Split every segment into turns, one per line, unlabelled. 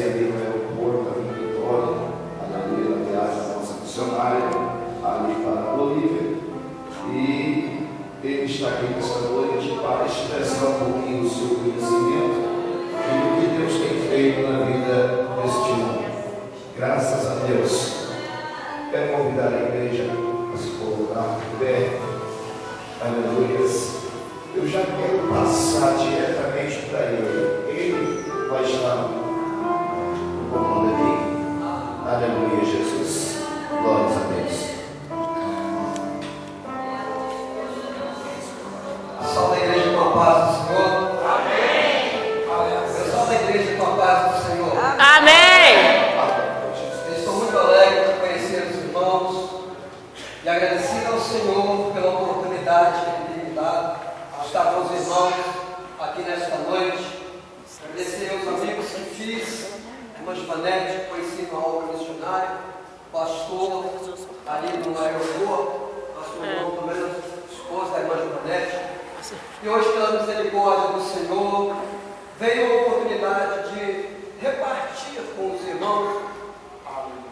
conhecem ali no aeroporto, ali em Vitória, ali na viagem da nossa missionária, ali para a Bolívia. E ele está aqui nessa noite para expressar um pouquinho do seu conhecimento e do que Deus tem feito na vida deste homem. Graças a Deus. Quero convidar a igreja a se colocar de pé. Aleluias. Eu já quero passar diretamente para ele. Ele vai estar no comando aqui. Aleluia, Jesus. Glórias a Deus.
Salve a igreja com a paz do Senhor. Amém. Eu salve a igreja com a paz do Senhor.
Amém.
Eu estou muito alegre de conhecer os irmãos e agradecer ao Senhor pela oportunidade que Ele tem me dado de estar com os irmãos aqui nesta noite. Agradecer aos amigos que fiz, a irmã Givanete, que conheci na obra missionária, o pastor ali no aeroporto, pastor João também, esposa da irmã Givanete. E hoje, pela misericórdia do Senhor, veio a oportunidade de repartir com os irmãos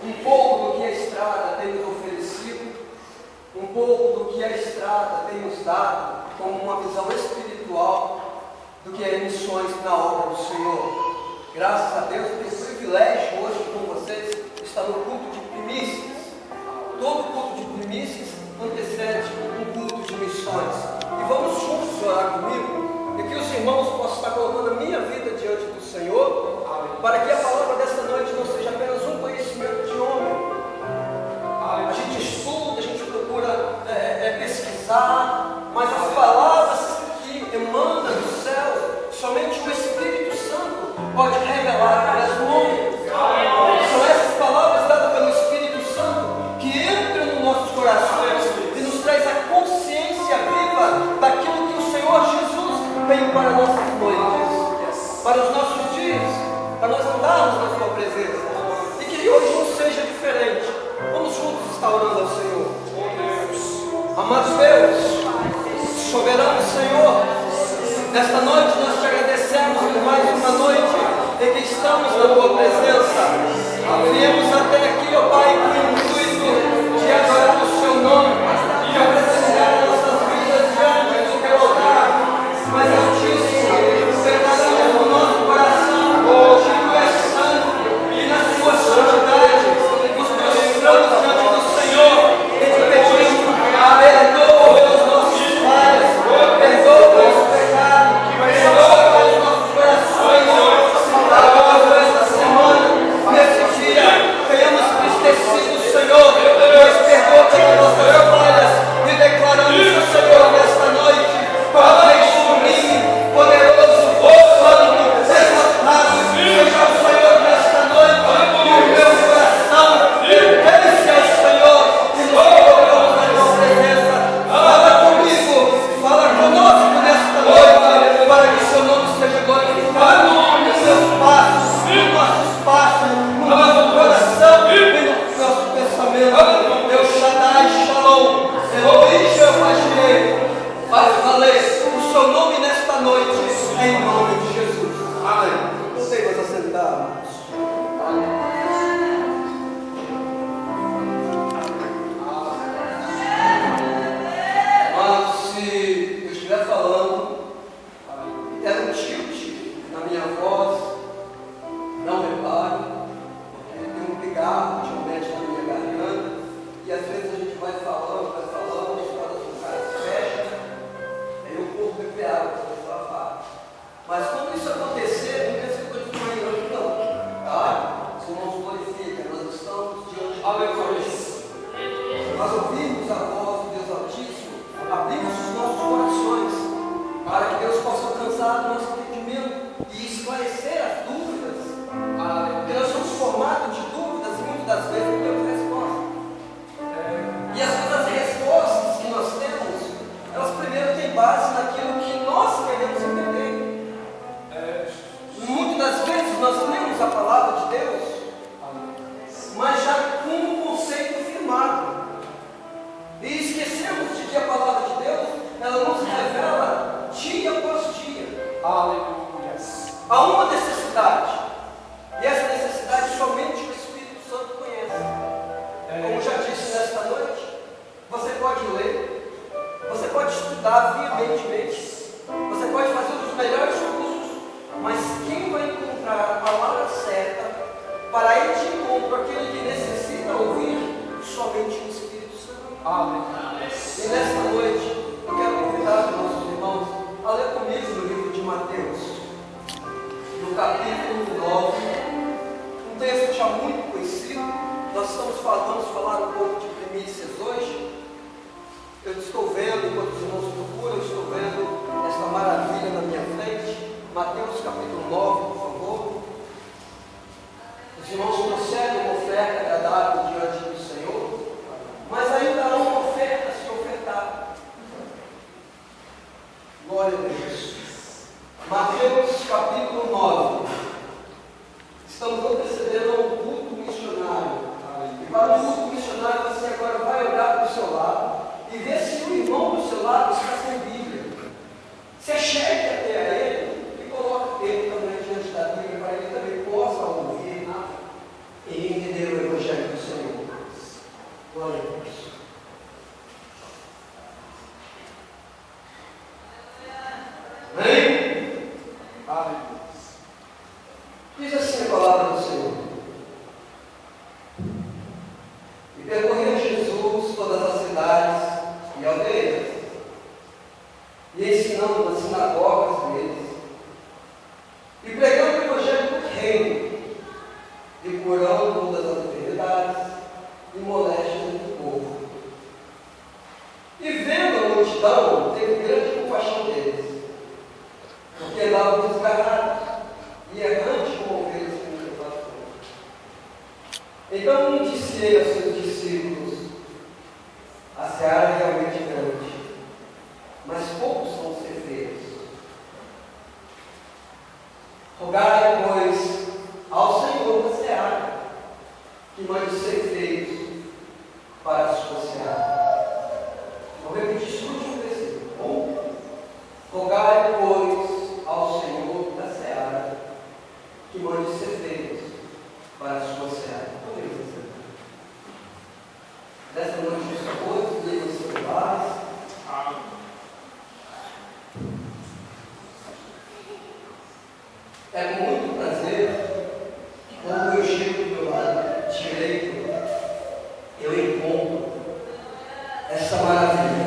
um pouco do que a estrada tem nos oferecido, um pouco do que a estrada tem nos dado como uma visão espiritual do que é missões na obra do Senhor. Graças a Deus, eu tenho o privilégio hoje com vocês estar no culto de primícias. Todo culto de primícias antecede um culto de missões. E vamos juntos orar comigo, e que os irmãos possam estar colocando a minha vida diante do Senhor, para que a palavra desta noite não seja apenas um conhecimento de homem. A gente estuda, a gente procura pesquisar, mas as palavras que emanam do céu, somente o Espírito Santo pode revelar através do homem. São essas palavras dadas pelo Espírito Santo que entram nos nossos corações e nos traz a consciência viva daquilo que o Senhor Jesus veio para nossas noites, para os nossos dias, para nós andarmos na sua presença. E que hoje não seja diferente. Vamos juntos estar orando ao Senhor. Amado Deus, soberano Senhor, nesta noite nós te agradecemos por mais uma noite em que estamos na tua presença. Viemos até aqui, ó Pai, com o intuito de adorar o seu nome, de apresentar nossas vidas diante do teu altar, mas Altíssimo, declaramos no nosso coração que tu és santo e na tua santidade nos prostramos diante do Senhor e te pedimos, perdoa pelos nossos falhas, perdoa pelos pecados, perdoa pelos nossos corações, esta semana, nesse dia, tenhamos tristecido E nesta noite, eu quero convidar os nossos irmãos a ler comigo no livro de Mateus, no capítulo 9, um texto já muito conhecido. Nós vamos falar um pouco de primícias hoje. Eu estou vendo, enquanto os irmãos procuram, eu estou vendo esta maravilha na minha frente. Mateus capítulo 9, por favor. Os irmãos trouxeram uma oferta agradável diante do Senhor, mas ainda há uma oferta a se ofertar. Glória a Deus. Mateus capítulo 9. Estamos antecedendo a um culto missionário. E para o culto missionário, você agora vai olhar para o seu lado e ver se o irmão do seu lado está sem Bíblia. Você chegue até a ele e coloca ele também diante da Bíblia para ele também possa ouvir e entender o Evangelho do Senhor. Glória a Deus. Amém? Amém. Diz assim a palavra do Senhor. E percorreu Jesus todas as cidades e aldeias, e ensinando nas sinagogas deles, e pregando o Evangelho do Reino, e curando todas as enfermidades e moléstias do povo. E vendo a multidão, teve grande compaixão deles, porque andavam desgarrados e errantes como ovelhas sem pastor. Então disse ele aos seus discípulos: a seara é realmente grande, mas poucos são os ceifeiros. Rogai, pois, ao Senhor da seara, que mande os ceifeiros para a sua seara. Vou repetir esse último versículo. Bom? Rogai, pois, ao Senhor da seara, que mande os ceifeiros para a sua seara. Nessa noite, por favor, desliga os celulares. É com muito prazer, quando eu chego do meu lado direito, eu encontro essa maravilha.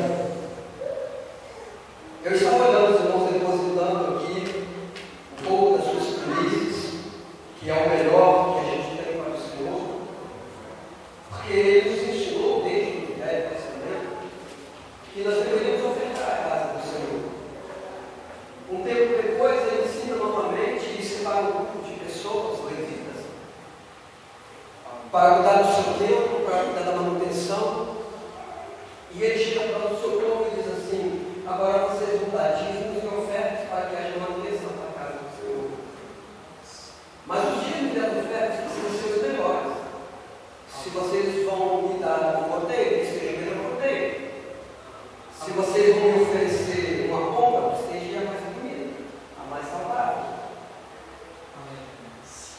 Eu estava olhando os irmãos depositando aqui um pouco das suas primícias, que é o melhor que a gente tem para o Senhor, porque Ele nos ensinou desde o Velho Testamento que nós deveríamos ofertar a casa do Senhor. Um tempo depois, Ele ensina novamente e separa um grupo de pessoas, levitas, para cuidar do seu templo, para cuidar da manutenção. E Ele chega para o seu povo e diz assim: agora vocês vão dar dízimos e ofertas para que haja manutenção da casa do Senhor. Mas os dízimos e as ofertas precisam ser os melhores. Se vocês vão me dar um cordeiro, esteja bem no cordeiro. Se vocês vão me oferecer uma pomba, esteja mais bonita, a mais saudável.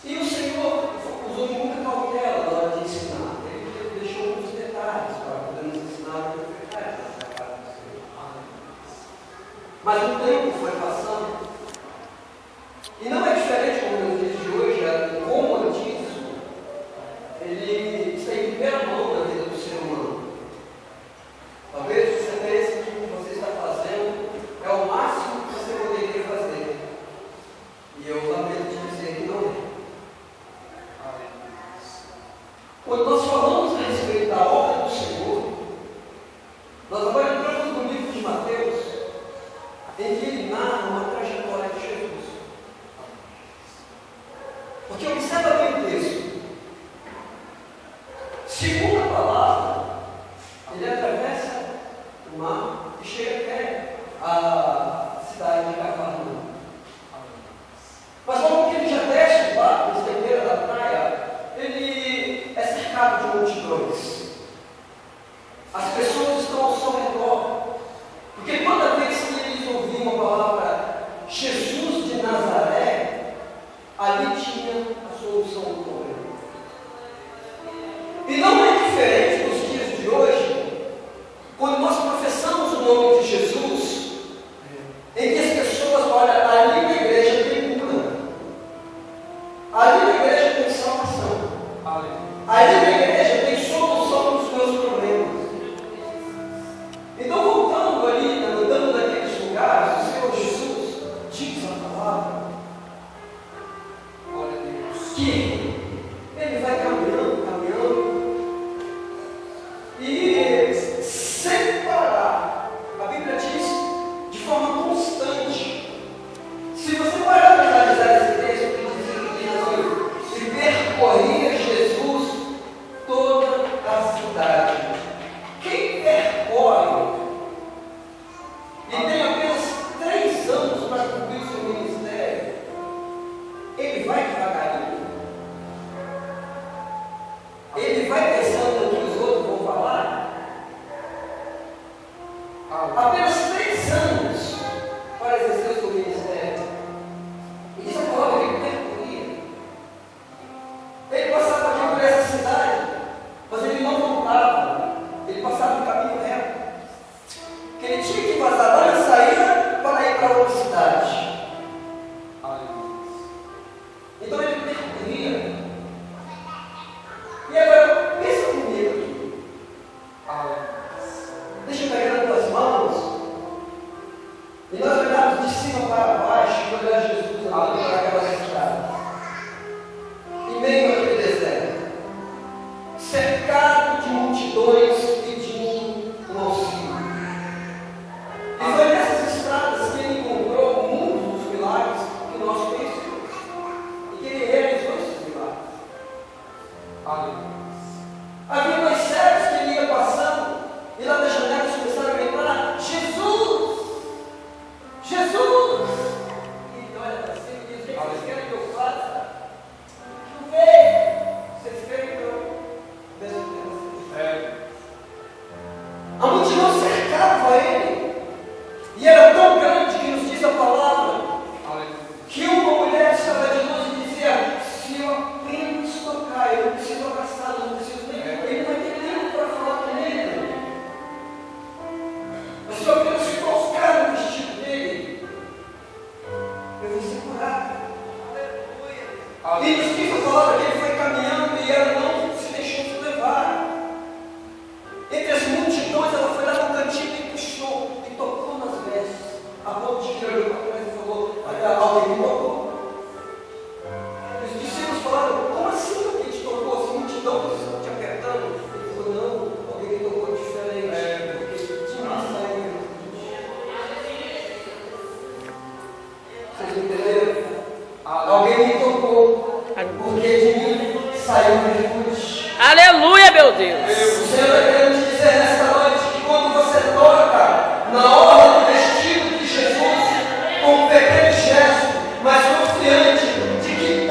E o Senhor usou de muita cautela na hora de ensinar. Ele deixou muitos detalhes para podermos ensinar a ofertar essa casa do Senhor. Mas o tempo foi passando. E não é diferente como nos dias de hoje, o romantismo, ele está em primeira mão na vida do ser humano. Talvez você pense que o que você está fazendo é o máximo que você poderia fazer. E eu lamento de dizer que não é. Quando nós falamos a respeito da obra do Senhor, nós agora entramos no livro de Mateus, em que ele narra uma trajetória de Jesus. Porque observa bem o texto. Segundo a palavra, ele atravessa o mar e chega até a cidade de Cafarnaum. Mas logo que ele já desce do barco, na beira da praia, ele é cercado de multidões. As pessoas estão ao seu redor. Porque toda vez que eles ouviam a palavra Jesus de Nazaré, ali tinha a solução do problema. E não é diferente dos dias de hoje, quando nós professamos o nome de Jesus, em que as pessoas, olha, ali na igreja tem cura, ali na igreja tem salvação, ali na igreja tem solução para os meus problemas. que ele vai caminhando, e sem parar. A Bíblia diz de forma constante. Se você parar para analisar esse texto, que diz assim: e percorria Jesus toda a cidade. Quem percorre e tem apenas 3 anos para cumprir o seu ministério, ele vai devagarinho. Ele vai pensando no que os outros vão falar. Apenas 3 anos para exercer o seu ministério. E isso é a palavra que ele percorria. Ele passava aqui por essa cidade, mas ele não voltava. Ele passava no caminho reto. Que ele tinha que passar lá na saída para ir para outra cidade. Então ele percorria. E agora, pensa comigo aqui. Deixa eu pegar nas tuas mãos. E nós olharmos de cima para baixo e olhar Jesus ali para aquela cidade. Em meio àquele deserto. Cercado de multidões e de um auxílio. E foi nessas estradas que ele encontrou muitos dos milagres que nós conhecemos. E que ele realizou esses milagres. Havia 2 cegos que ele ia passando, e lá da janela eles começaram a gritar: Jesus! Jesus! E ele olha para cima e diz: o que vocês querem que eu faça? Não veio! Vocês querem que eu desça vocês? A multidão cercava ele, e era tão grande que nos diz a palavra que uma mulher estava de luz e dizia: se eu apenas tocar, eu não preciso abraçá-lo, não preciso nem. Ele não vai ter tempo para falar com ele. Mas se eu apenas tocar no vestido dele, eu vou ser curado. E nos diz a palavra que ele foi caminhando e ela não se deixou se levar. Entre as multidões, ela foi lá no cantinho e puxou e tocou nas vestes. A ponto de que ele olhou para trás e falou: alguém me tocou. Os discípulos falaram: como assim alguém te tocou? As multidões estão te apertando. Ele falou: não, alguém me tocou diferente. Porque de mim saiu. Vocês entenderam? Alguém me tocou. Porque de mim saiu virtude.
Aleluia, meu Deus.
O Senhor está querendo te dizer nesta noite que quando você toca na orla do vestido de Jesus, com um pequeno gesto, mas confiante de que Ele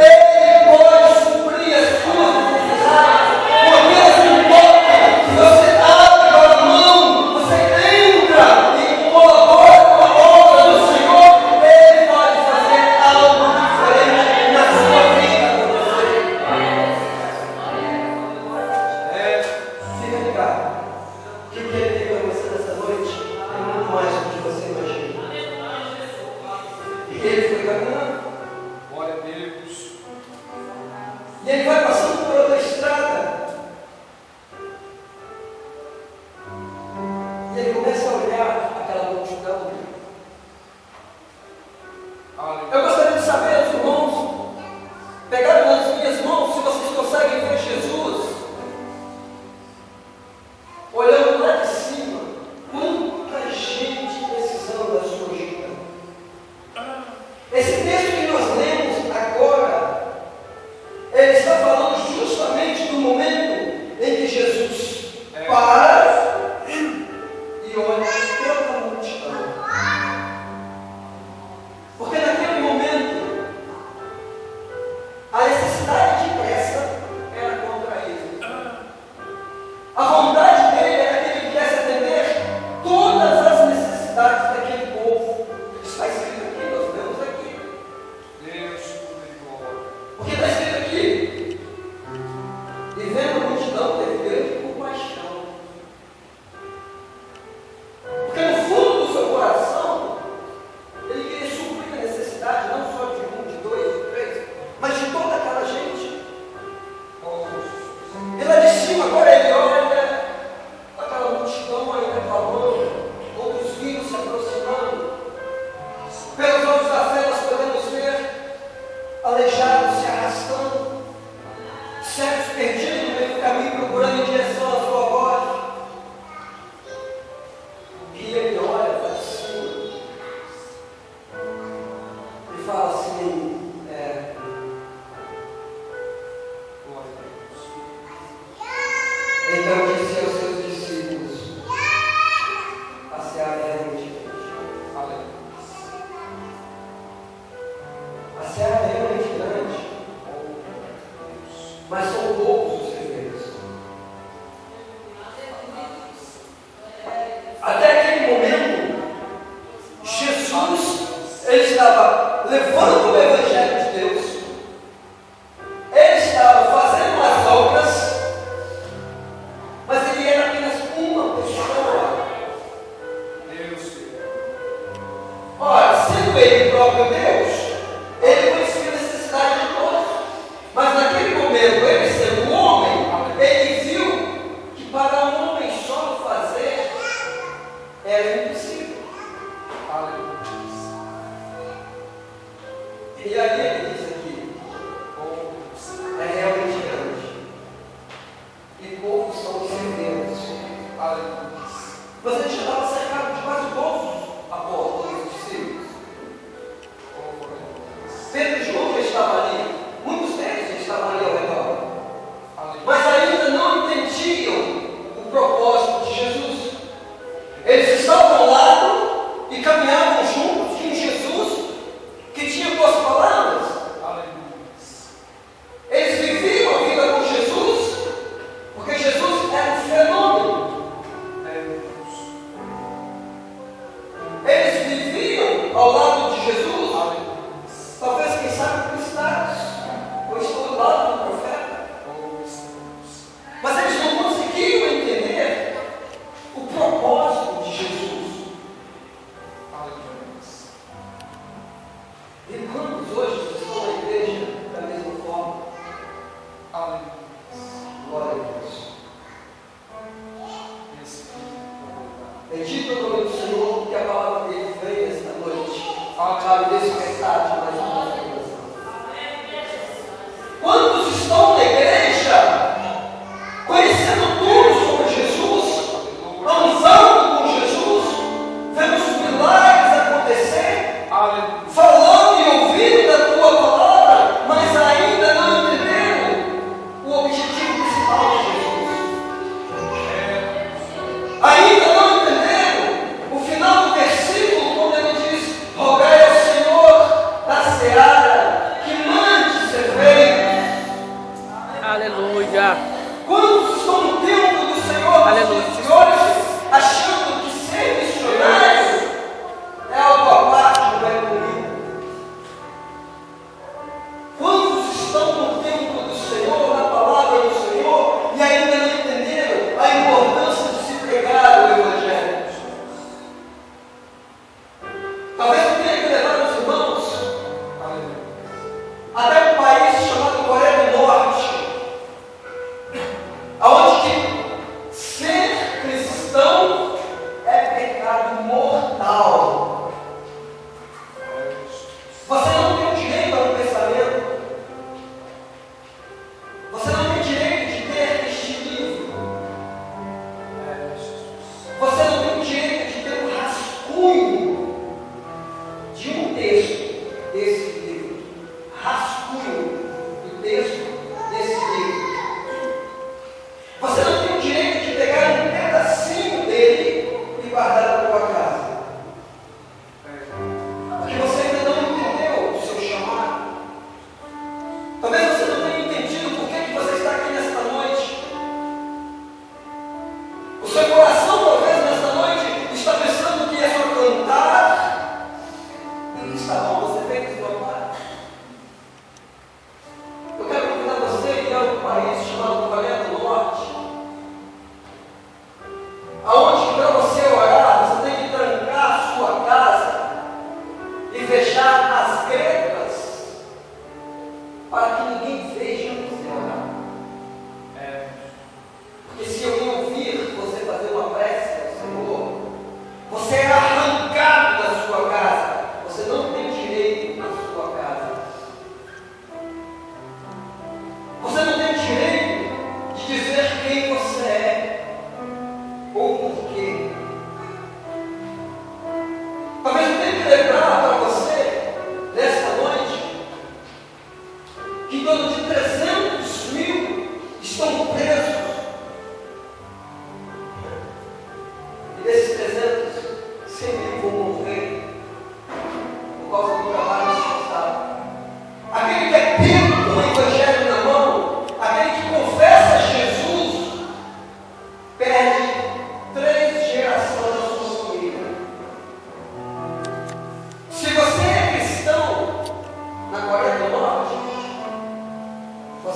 pode suprir as suas necessidades, com apenas um toque, você abre a mão, você entra e colabora com a obra do Senhor, Ele pode fazer algo diferente na sua vida. Fica ligado, que o que Ele tem para você nessa noite é muito mais do que você imagina. E Ele foi caminhando.
Glória a Deus.
E ele vai passando por outra estrada. E ele começa a olhar aquela multidão. Eu gostaria de saber, os irmãos, pegaram nas minhas mãos, se vocês conseguem ver Jesus olhando lá de cima, quanta gente precisando da sua ajuda. Esse texto que nós lemos agora, ele está falando justamente do momento em que Jesus para e olha toda a multidão. Porque naquele momento, a necessidade de pressa era contra ele. A vontade dele era que ele quisesse atender todas as necessidades daquele povo. Está escrito aqui, nós vemos aqui.
Deus, glória.
Porque está escrito aqui: e vendo a multidão, teve grande caminho procurando em direção à sua voz. E ele olha para cima e fala assim, então disse aos seus discípulos, a seara é realmente grande. A seara é realmente grande, mas são poucos os ceifeiros. Até aquele momento, Jesus, ele estava levando o Evangelho de Deus, ele estava fazendo as obras, mas ele era apenas uma pessoa. Ora, sendo ele próprio Deus, ele conhecia a necessidade de todos. Mas naquele momento, ele sendo um homem, ele viu que para um homem só fazer era impossível. E aí ele diz aqui, é realmente grande. E poucos são os ceifeiros. Você já estava cercado de quase todos os apóstolos, os discípulos. Pedro e João já estavam ali. Muitos deles já estavam ali ao redor. Mas ainda não entendiam o propósito de Jesus. Eles estavam ao lado e caminhavam juntos com Jesus, que tinha boas palavras. Eles viviam a vida com Jesus, porque Jesus era um fenômeno. Eles viviam ao lado de Jesus, talvez, quem sabe, por status. Eu estou do lado do profeta. Mas eles não conseguiam entender o propósito de Jesus. E quantos hoje estão na igreja da mesma forma? Glória a Deus. Bendito é o nome do Senhor, que a palavra dele veio esta noite. Sabe, despertar de mais uma revelação. Quantos estão na igreja conhecendo tudo sobre Jesus, andando com Jesus, vendo os milagres acontecer, falando e ouvindo da tua palavra, mas ainda não entenderam o objetivo principal de Jesus. Ainda não entenderam o final do versículo, quando ele diz: rogai ao Senhor da seara que mande ceifeiros.
Aleluia.
Quantos estão no templo do Senhor,
Aleluia.
dos senhores, achando que ser missionário é algo à parte do bem comigo? Quantos estão no templo do Senhor, na palavra do Senhor, e ainda não entenderam a importância de se pregar o Evangelho? Talvez eu tenha que levar os irmãos até um país chamado Coreia do Norte, aonde que ser cristão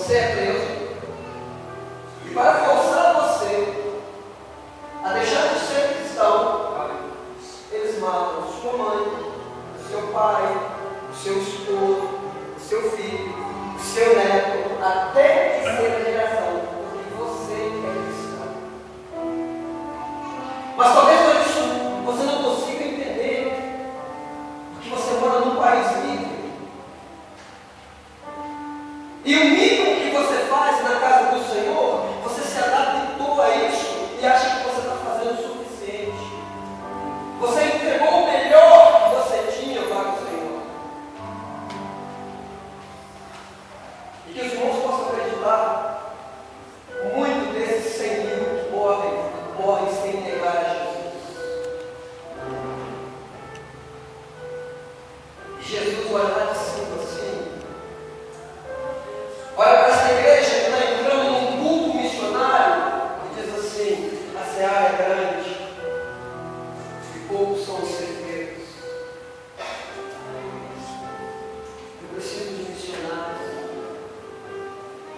você é preso. E para forçar você a deixar de ser cristão, eles matam sua mãe, seu pai, o seu esposo, o seu filho, o seu neto, até a terceira geração, porque você é cristão. Mas talvez por isso você não consiga entender, porque você mora num país livre. E o mínimo que você faz na casa do Senhor, você se adaptou a isso e acha que você está fazendo o suficiente. Você entregou o melhor que você tinha para o Senhor. E que os irmãos possam acreditar, muito desses 100 mil que morrem sem negar a Jesus. E Jesus olha lá de cima assim, olha para essa igreja que está entrando num culto missionário e diz assim: a seara é grande e poucos são os certeiros. Eu preciso de missionários.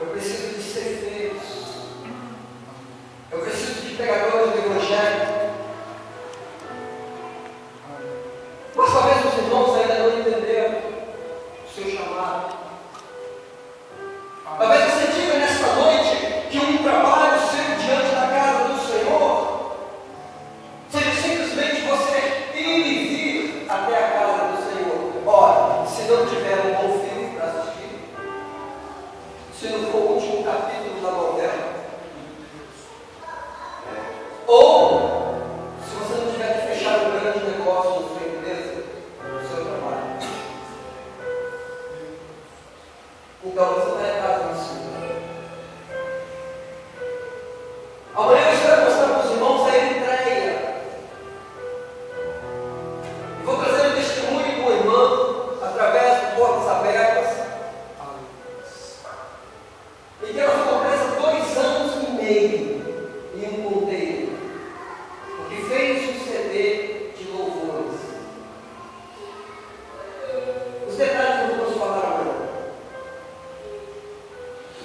Eu preciso de certeiros. Eu preciso de pregadores do Evangelho. Mas talvez os irmãos ainda não entenderam o seu chamado. Talvez você diga nesta noite que um trabalho seu diante da casa do Senhor seja simplesmente você ir e vir até a casa do Senhor. Ora, se não tiver um bom filme para assistir, se não for o último capítulo da novela, ou se você não tiver que fechar um grande negócio na sua empresa, no seu trabalho, então você está errado nisso. Amanhã eu espero mostrar para os irmãos a Eritreia. Vou trazer um testemunho de uma irmã através de portas abertas. E que ela ficou presa 2 anos e meio em um container, porque fez um CD de louvores. Os detalhes não vamos falar agora.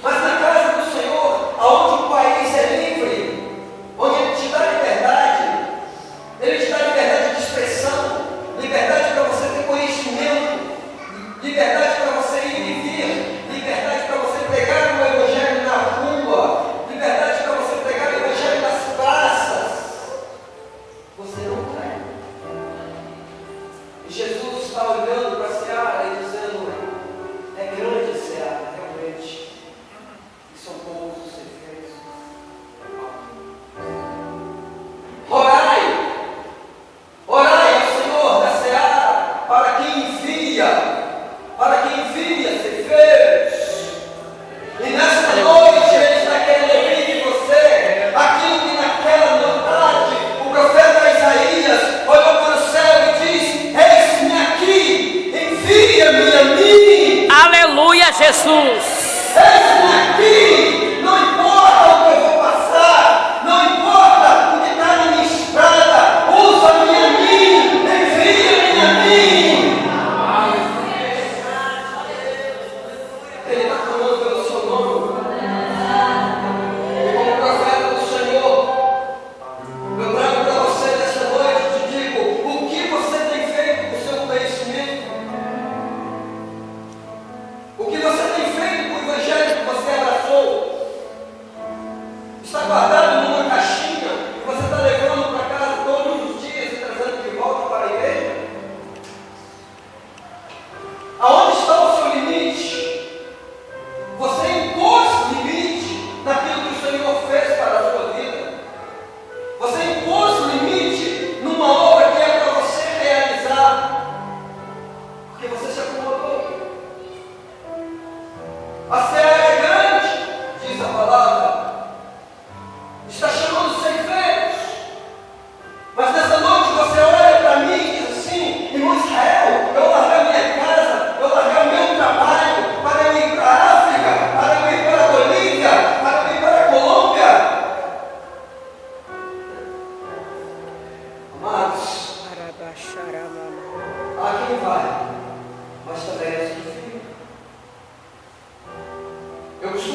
Mas na casa do Senhor, aonde o país é livre, onde Ele te dá liberdade, Ele te dá liberdade de expressão, liberdade para você ter conhecimento, liberdade para você ir e vir, liberdade para você pregar o Evangelho na rua, liberdade para você pregar o Evangelho nas praças. Você não quer. E Jesus está olhando para a seara e dizendo: é grande a seara, realmente. E são poucos os certeiros. Orai ao Senhor da seara para que envia certeiros. E nesta noite Ele está querendo ouvir de você aquilo que naquela tarde o profeta Isaías olhou para o céu e disse: eis-me aqui, envia-me a mim.
Aleluia, Jesus.
Eis-me aqui, não importa o que eu vou passar, não importa o que está na minha estrada, usa-me a mim, envia-me a mim. Ele está clamando pelo seu nome. E como profeta do Senhor, eu trago para você nesta noite e te digo: o que você tem feito com o seu conhecimento? O que você tem feito com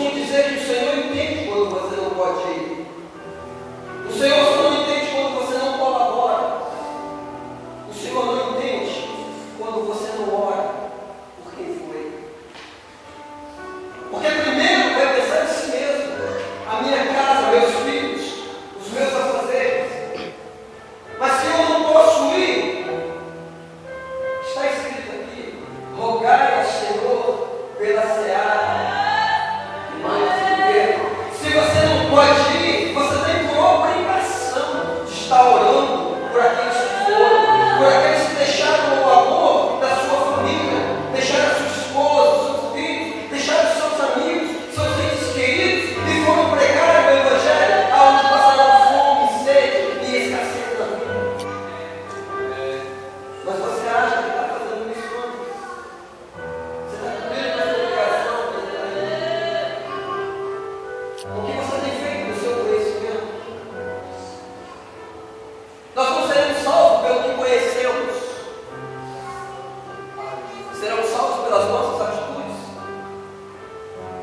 costumo dizer que o Senhor entende quando você não pode ir. O Senhor só não entende quando você não colabora. O Senhor não entende quando você não ora por quem foi. Porque primeiro vai pensar em si mesmo. A minha casa, meus filhos, os meus afazeres. Mas se eu não posso ir, está escrito aqui: rogai ao Senhor pela seara e mais viver. Se você não pode ir, você tem por obrigação de estar orando por aqueles que foram, por aqueles que deixaram o amor da sua família, deixaram a sua esposa, seus filhos, deixaram seus amigos, seus entes queridos e foram pregar o Evangelho aonde passaram fome, sede e escassez da vida. Mas você acha que está fazendo isso antes? Você está cumprindo a sua obrigação? O que você tem feito no seu conhecimento? Nós não seremos salvos pelo que conhecemos. Seremos salvos pelas nossas atitudes.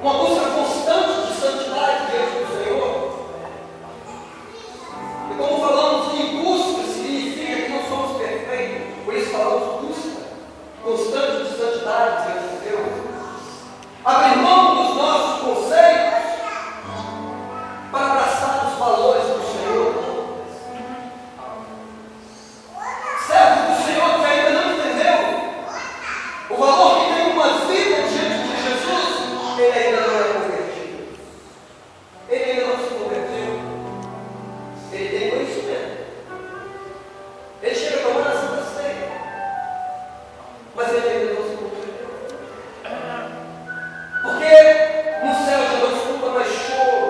Uma busca constante de santidade diante do Senhor. E como falamos em busca, significa que não somos perfeitos. Por isso falamos busca constante de santidade diante de Deus. Abrir mão dos nossos conceitos para abraçar os valores do Senhor. Servo do Senhor que ainda não entendeu o valor que tem uma vida diante de Jesus, ele ainda não é convertido. Ele ainda não se converteu. Ele tem conhecimento. Ele chega a tomar a Santa Ceia, mas ele ainda não se converteu. Porque no céu já não escuta mais choro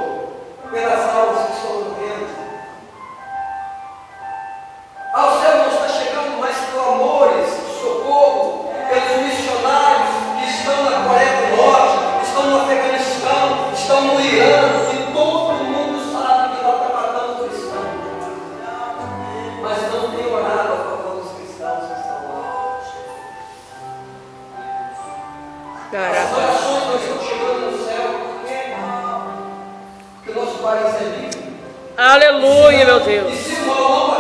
pelas almas que estão morrendo. Ao céu não está chegando mais clamores de socorro pelos missionários que estão na Coreia do Norte, estão no Afeganistão, estão no Irã, e todo mundo sabe que lá está matando cristãos. Mas não tem orado a favor dos cristãos que estão lá. As orações não estão chegando no céu porque o nosso país é livre.
Aleluia, meu Deus.
E se o mal não